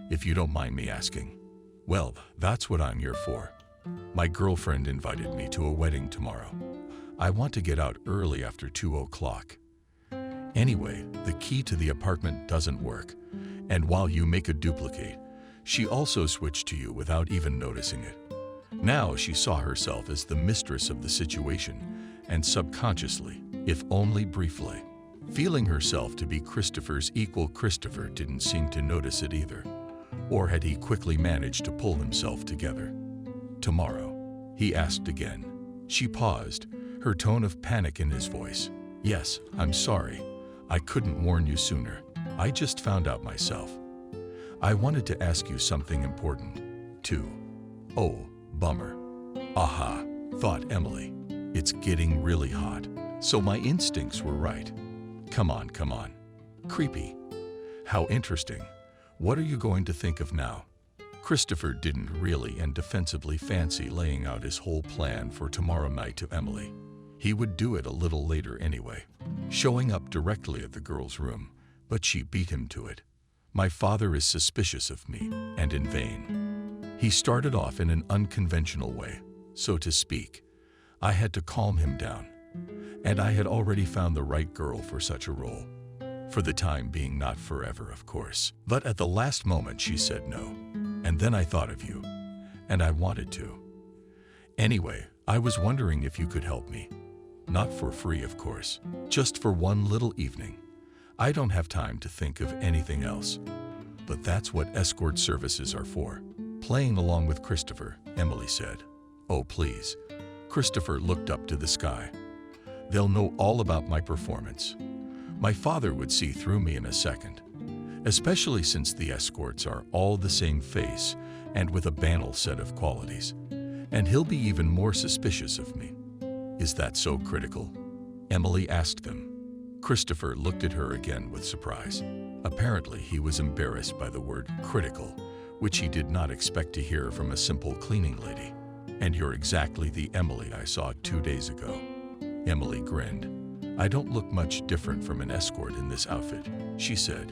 if you don't mind me asking?" "Well, that's what I'm here for. My girlfriend invited me to a wedding tomorrow. I want to get out early after 2 o'clock. Anyway, the key to the apartment doesn't work, and while you make a duplicate, she also switched to you without even noticing it." Now she saw herself as the mistress of the situation, and subconsciously, if only briefly, feeling herself to be Christopher's equal. Christopher didn't seem to notice it either. Or had he quickly managed to pull himself together? "Tomorrow?" he asked again. She paused, her tone of panic in his voice. "Yes, I'm sorry. I couldn't warn you sooner. I just found out myself. I wanted to ask you something important, too." "Oh, bummer. Aha, thought Emily. It's getting really hot. So my instincts were right. Come on, come on. Creepy. How interesting. What are you going to think of now? Christopher didn't really and defensively fancy laying out his whole plan for tomorrow night to Emily. He would do it a little later anyway, showing up directly at the girl's room, but she beat him to it. My father is suspicious of me, and in vain. He started off in an unconventional way, so to speak. I had to calm him down, and I had already found the right girl for such a role. For the time being, not forever, of course. But at the last moment, she said no. And then I thought of you, and I wanted to. Anyway, I was wondering if you could help me. Not for free, of course, just for one little evening. I don't have time to think of anything else. But that's what escort services are for. Playing along with Christopher, Emily said. Oh, please. Christopher looked up to the sky. They'll know all about my performance. My father would see through me in a second, especially since the escorts are all the same face and with a banal set of qualities. And he'll be even more suspicious of me. Is that so critical? Emily asked them. Christopher looked at her again with surprise. Apparently, he was embarrassed by the word critical, which he did not expect to hear from a simple cleaning lady. And you're exactly the Emily I saw 2 days ago. Emily grinned. I don't look much different from an escort in this outfit, she said.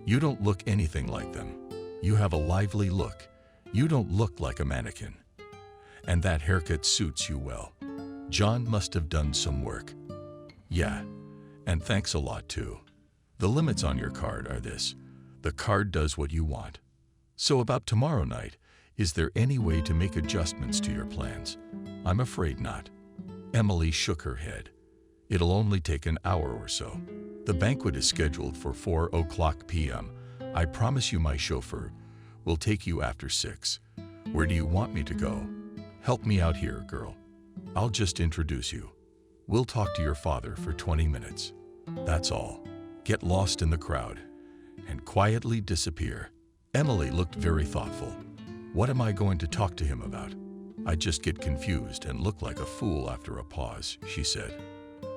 You don't look anything like them. You have a lively look. You don't look like a mannequin. And that haircut suits you well. John must have done some work. Yeah, and thanks a lot too. The limits on your card are this. The card does what you want. So about tomorrow night, is there any way to make adjustments to your plans? I'm afraid not. Emily shook her head. It'll only take an hour or so. The banquet is scheduled for 4:00 p.m. I promise you my chauffeur will take you after 6. Where do you want me to go? Help me out here, girl. I'll just introduce you. We'll talk to your father for 20 minutes. That's all. Get lost in the crowd and quietly disappear. Emily looked very thoughtful. What am I going to talk to him about? I just get confused and look like a fool after a pause, she said.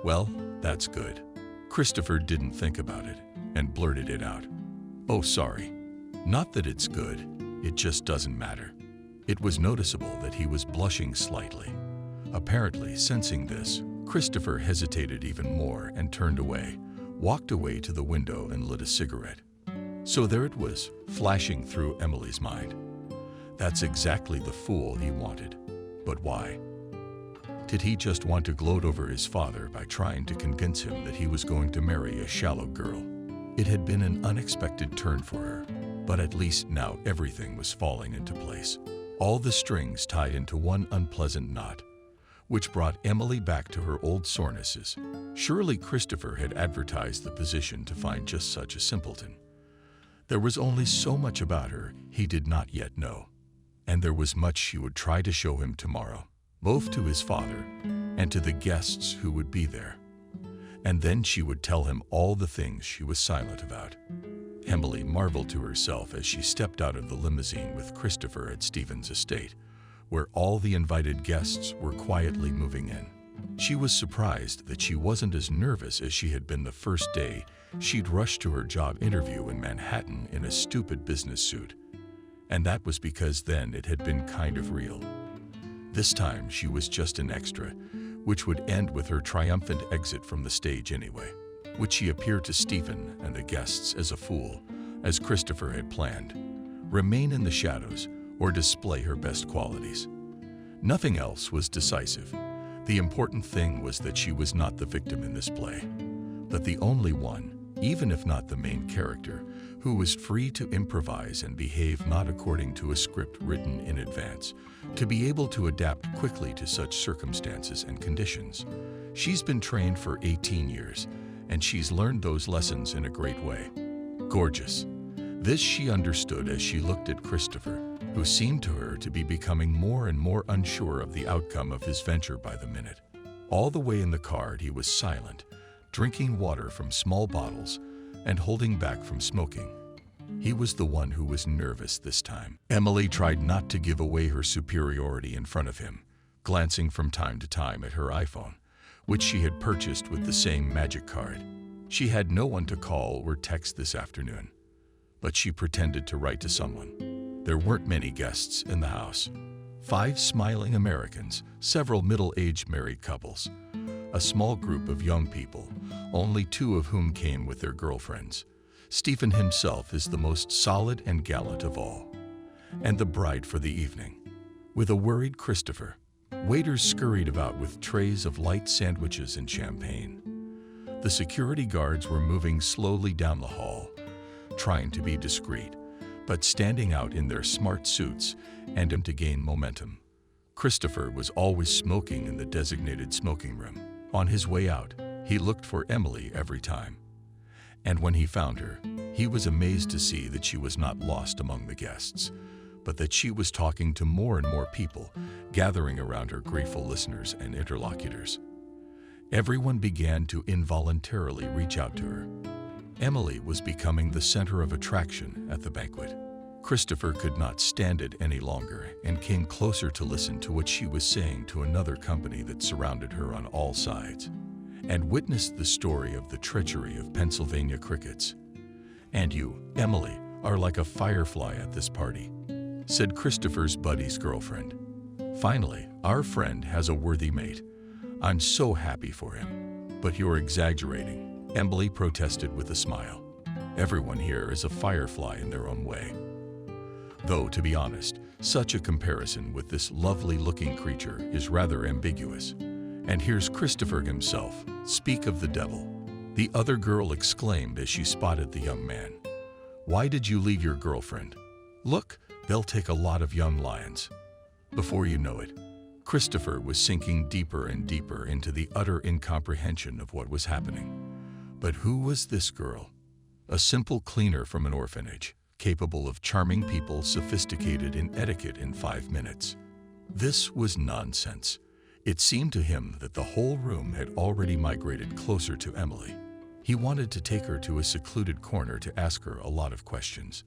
Well, that's good. Christopher didn't think about it and blurted it out. Oh, sorry. Not that it's good. It just doesn't matter. It was noticeable that he was blushing slightly. Apparently, sensing this, Christopher hesitated even more and turned away, walked away to the window and lit a cigarette. So there it was, flashing through Emily's mind. That's exactly the fool he wanted. But why? Did he just want to gloat over his father by trying to convince him that he was going to marry a shallow girl? It had been an unexpected turn for her, but at least now everything was falling into place. All the strings tied into one unpleasant knot, which brought Emily back to her old sorenesses. Surely Christopher had advertised the position to find just such a simpleton. There was only so much about her he did not yet know, and there was much she would try to show him tomorrow, both to his father and to the guests who would be there. And then she would tell him all the things she was silent about. Emily marveled to herself as she stepped out of the limousine with Christopher at Stephen's estate, where all the invited guests were quietly moving in. She was surprised that she wasn't as nervous as she had been the first day she'd rushed to her job interview in Manhattan in a stupid business suit. And that was because then it had been kind of real. This time she was just an extra, which would end with her triumphant exit from the stage anyway. Would she appear to Stephen and the guests as a fool, as Christopher had planned, remain in the shadows, or display her best qualities? Nothing else was decisive. The important thing was that she was not the victim in this play, but the only one, even if not the main character, who was free to improvise and behave not according to a script written in advance, to be able to adapt quickly to such circumstances and conditions. She's been trained for 18 years, and she's learned those lessons in a great way. Gorgeous. This she understood as she looked at Christopher, who seemed to her to be becoming more and more unsure of the outcome of his venture by the minute. All the way in the car he was silent, drinking water from small bottles and holding back from smoking. He was the one who was nervous this time. Emily tried not to give away her superiority in front of him, glancing from time to time at her iPhone, which she had purchased with the same magic card. She had no one to call or text this afternoon, but she pretended to write to someone. There weren't many guests in the house. 5 smiling Americans, several middle-aged married couples, a small group of young people, only 2 of whom came with their girlfriends. Stephen himself is the most solid and gallant of all, and the bride for the evening. With a worried Christopher, waiters scurried about with trays of light sandwiches and champagne. The security guards were moving slowly down the hall, trying to be discreet, but standing out in their smart suits and to gain momentum. Christopher was always smoking in the designated smoking room. On his way out, he looked for Emily every time. And when he found her, he was amazed to see that she was not lost among the guests, but that she was talking to more and more people, gathering around her grateful listeners and interlocutors. Everyone began to involuntarily reach out to her. Emily was becoming the center of attraction at the banquet. Christopher could not stand it any longer and came closer to listen to what she was saying to another company that surrounded her on all sides, and witnessed the story of the treachery of Pennsylvania crickets. "And you, Emily, are like a firefly at this party," said Christopher's buddy's girlfriend. "Finally, our friend has a worthy mate. I'm so happy for him." "But you're exaggerating," Emily protested with a smile. "Everyone here is a firefly in their own way." Though, to be honest, such a comparison with this lovely-looking creature is rather ambiguous. And here's Christopher himself. Speak of the devil, the other girl exclaimed as she spotted the young man. "Why did you leave your girlfriend? Look, they'll take a lot of young lions." Before you know it, Christopher was sinking deeper and deeper into the utter incomprehension of what was happening. But who was this girl? A simple cleaner from an orphanage, capable of charming people sophisticated in etiquette in 5 minutes. This was nonsense. It seemed to him that the whole room had already migrated closer to Emily. He wanted to take her to a secluded corner to ask her a lot of questions,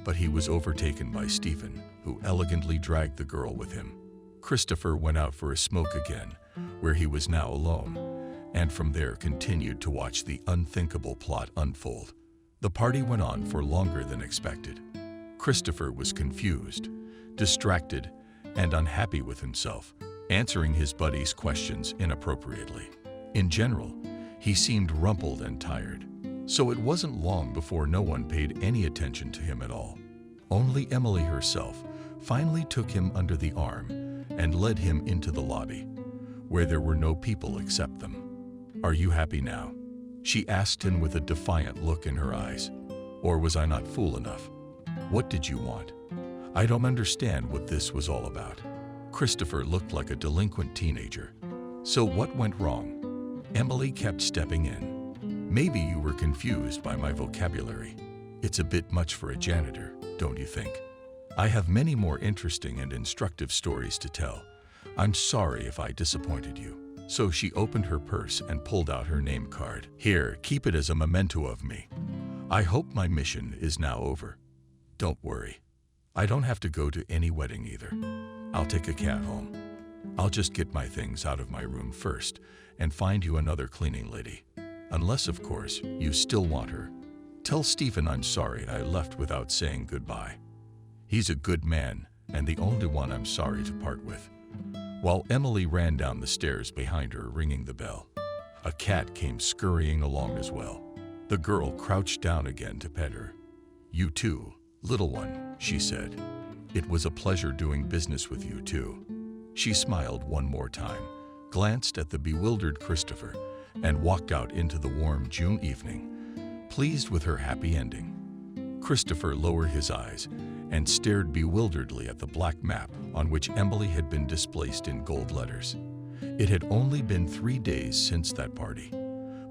but he was overtaken by Stephen, who elegantly dragged the girl with him. Christopher went out for a smoke again, where he was now alone, and from there continued to watch the unthinkable plot unfold. The party went on for longer than expected. Christopher was confused, distracted, and unhappy with himself, answering his buddy's questions inappropriately. In general, he seemed rumpled and tired, so it wasn't long before no one paid any attention to him at all. Only Emily herself finally took him under the arm and led him into the lobby, where there were no people except them. "Are you happy now?" she asked him with a defiant look in her eyes. "Or was I not fool enough? What did you want? I don't understand what this was all about." Christopher looked like a delinquent teenager. "So what went wrong?" Emily kept stepping in. "Maybe you were confused by my vocabulary. It's a bit much for a janitor, don't you think? I have many more interesting and instructive stories to tell. I'm sorry if I disappointed you." So she opened her purse and pulled out her name card. "Here, keep it as a memento of me. I hope my mission is now over. Don't worry. I don't have to go to any wedding either. I'll take a cab home. I'll just get my things out of my room first and find you another cleaning lady. Unless, of course, you still want her. Tell Stephen I'm sorry I left without saying goodbye. He's a good man and the only one I'm sorry to part with." While Emily ran down the stairs behind her, ringing the bell, a cat came scurrying along as well. The girl crouched down again to pet her. "You too, little one," she said. "It was a pleasure doing business with you too." She smiled one more time, glanced at the bewildered Christopher, and walked out into the warm June evening, pleased with her happy ending. Christopher lowered his eyes and stared bewilderedly at the black map on which Emily had been displaced in gold letters. It had only been 3 days since that party,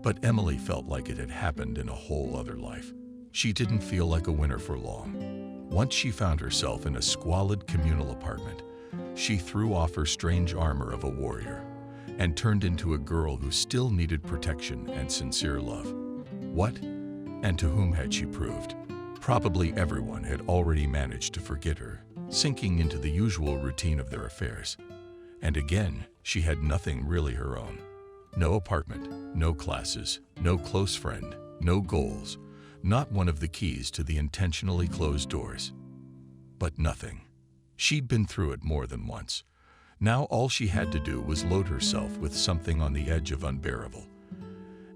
but Emily felt like it had happened in a whole other life. She didn't feel like a winner for long. Once she found herself in a squalid communal apartment, she threw off her strange armor of a warrior and turned into a girl who still needed protection and sincere love. What and to whom had she proved? Probably everyone had already managed to forget her, sinking into the usual routine of their affairs. And again, she had nothing really her own. No apartment, no classes, no close friend, no goals, not one of the keys to the intentionally closed doors. But nothing. She'd been through it more than once. Now all she had to do was load herself with something on the edge of unbearable.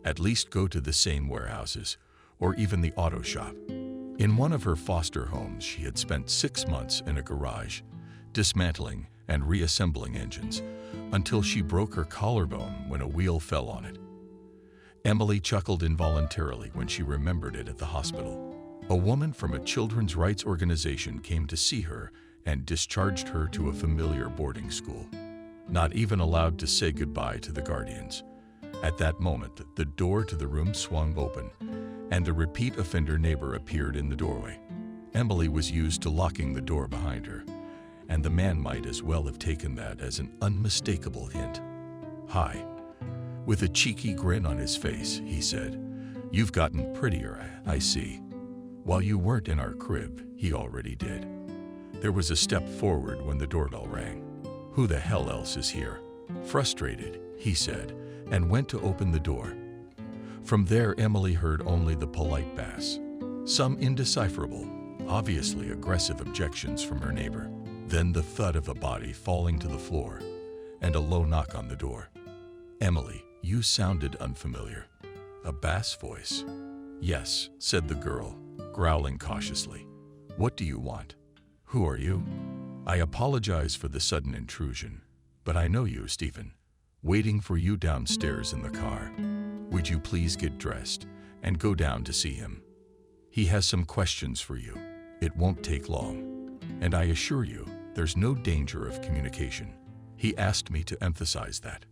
At least go to the same warehouses, or even the auto shop. In one of her foster homes, she had spent 6 months in a garage, dismantling and reassembling engines, until she broke her collarbone when a wheel fell on it. Emily chuckled involuntarily when she remembered it at the hospital. A woman from a children's rights organization came to see her and discharged her to a familiar boarding school, not even allowed to say goodbye to the guardians. At that moment, the door to the room swung open, and a repeat offender neighbor appeared in the doorway. Emily was used to locking the door behind her, and the man might as well have taken that as an unmistakable hint. "Hi." With a cheeky grin on his face, he said, "You've gotten prettier, I see." While you weren't in our crib, he already did. There was a step forward when the doorbell rang. "Who the hell else is here?" Frustrated, he said, and went to open the door. From there, Emily heard only the polite bass, some indecipherable, obviously aggressive objections from her neighbor, then the thud of a body falling to the floor, and a low knock on the door. "Emily, you sounded unfamiliar." A bass voice. "Yes," said the girl, growling cautiously. "What do you want? Who are you?" "I apologize for the sudden intrusion, but I know you, Stephen. Waiting for you downstairs in the car. Would you please get dressed and go down to see him? He has some questions for you. It won't take long. And I assure you, there's no danger of communication." He asked me to emphasize that.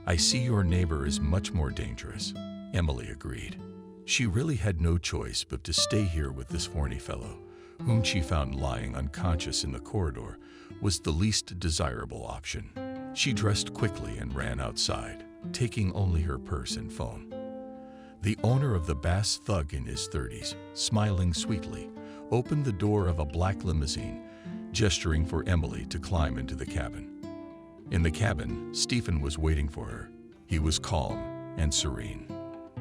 "I see your neighbor is much more dangerous," Emily agreed. She really had no choice but to stay here with this horny fellow, whom she found lying unconscious in the corridor was the least desirable option. She dressed quickly and ran outside, taking only her purse and phone. The owner of the bass thug in his 30s, smiling sweetly, opened the door of a black limousine, gesturing for Emily to climb into the cabin. In the cabin, Stephen was waiting for her. He was calm and serene.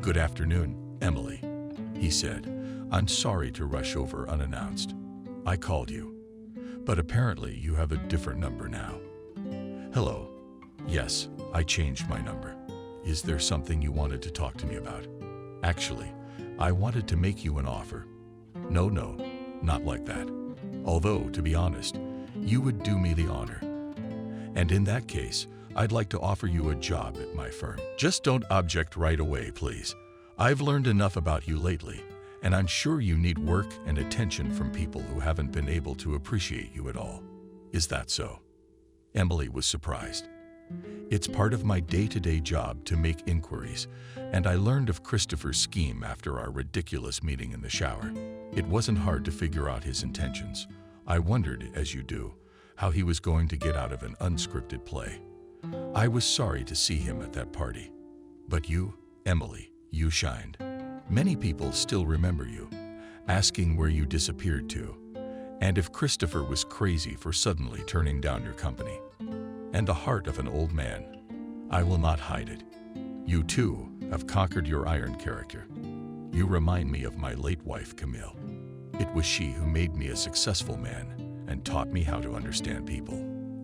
"Good afternoon, Emily," he said. "I'm sorry to rush over unannounced. I called you, but apparently you have a different number now." "Hello. Yes, I changed my number. Is there something you wanted to talk to me about?" "Actually, I wanted to make you an offer." No, not like that. Although, to be honest, you would do me the honor. And in that case, I'd like to offer you a job at my firm. Just don't object right away, please. I've learned enough about you lately, and I'm sure you need work and attention from people who haven't been able to appreciate you at all. Is that so?" Emily was surprised. "It's part of my day-to-day job to make inquiries, and I learned of Christopher's scheme after our ridiculous meeting in the shower. It wasn't hard to figure out his intentions. I wondered, as you do, how he was going to get out of an unscripted play. I was sorry to see him at that party. But you, Emily, you shined. Many people still remember you, asking where you disappeared to, and if Christopher was crazy for suddenly turning down your company. And the heart of an old man. I will not hide it. You, too, have conquered your iron character. You remind me of my late wife, Camille. It was she who made me a successful man and taught me how to understand people.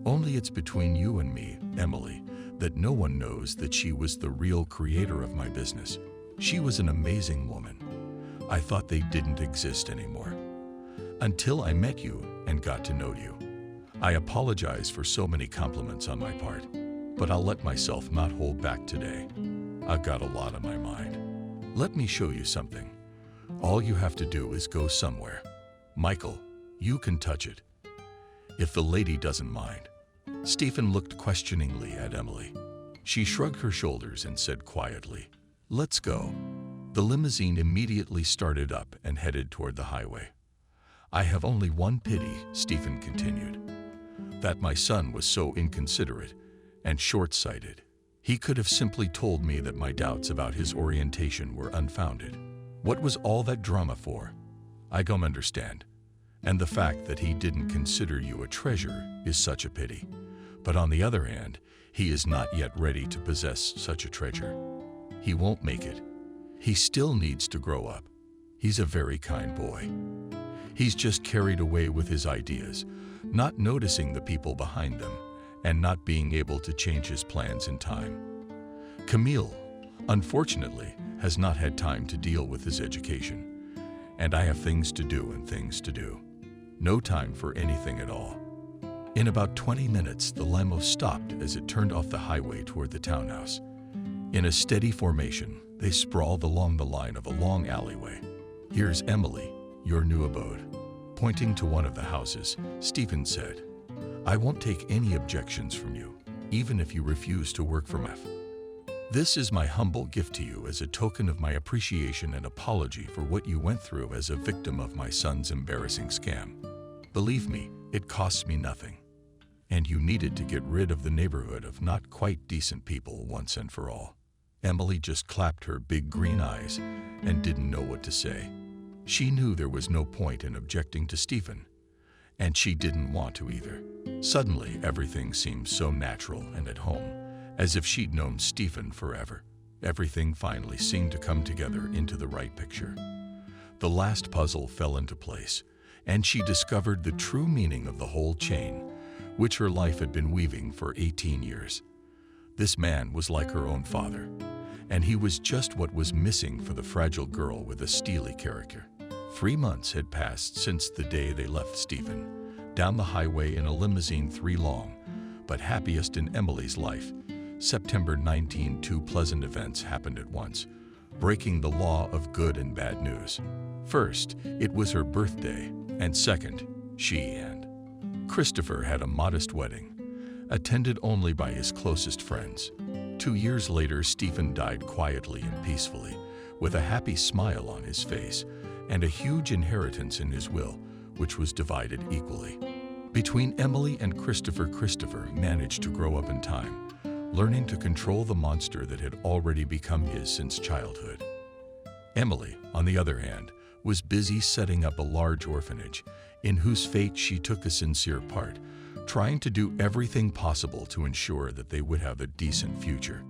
Only it's between you and me, Emily, that no one knows that she was the real creator of my business. She was an amazing woman. I thought they didn't exist anymore. Until I met you and got to know you. I apologize for so many compliments on my part, but I'll let myself not hold back today. I've got a lot on my mind. Let me show you something. All you have to do is go somewhere. Michael, you can touch it. If the lady doesn't mind." Stephen looked questioningly at Emily. She shrugged her shoulders and said quietly, "Let's go." The limousine immediately started up and headed toward the highway. "I have only one pity," Stephen continued, "that my son was so inconsiderate and short-sighted. He could have simply told me that my doubts about his orientation were unfounded. What was all that drama for? I don't understand. And the fact that he didn't consider you a treasure is such a pity. But on the other hand, he is not yet ready to possess such a treasure. He won't make it. He still needs to grow up. He's a very kind boy. He's just carried away with his ideas, not noticing the people behind them, and not being able to change his plans in time. Camille, unfortunately, has not had time to deal with his education, and I have things to do and things to do. No time for anything at all. In about 20 minutes, the limo stopped as it turned off the highway toward the townhouse. In a steady formation, they sprawled along the line of a long alleyway. "Here's Emily, your new abode." Pointing to one of the houses, Stephen said, "I won't take any objections from you, even if you refuse to work for me. This is my humble gift to you as a token of my appreciation and apology for what you went through as a victim of my son's embarrassing scam. Believe me, it costs me nothing. And you needed to get rid of the neighborhood of not quite decent people once and for all." Emily just clapped her big green eyes and didn't know what to say. She knew there was no point in objecting to Stephen, and she didn't want to either. Suddenly, everything seemed so natural and at home, as if she'd known Stephen forever. Everything finally seemed to come together into the right picture. The last puzzle fell into place, and she discovered the true meaning of the whole chain, which her life had been weaving for 18 years. This man was like her own father, and he was just what was missing for the fragile girl with a steely character. 3 months had passed since the day they left Stephen, down the highway in a limousine 3 long, but happiest in Emily's life. September 19, 2 pleasant events happened at once, breaking the law of good and bad news. First, it was her birthday, and second, she and Christopher had a modest wedding, attended only by his closest friends. 2 years later, Stephen died quietly and peacefully, with a happy smile on his face and a huge inheritance in his will, which was divided equally. Between Emily and Christopher managed to grow up in time, learning to control the monster that had already become his since childhood. Emily, on the other hand, was busy setting up a large orphanage, in whose fate she took a sincere part, trying to do everything possible to ensure that they would have a decent future.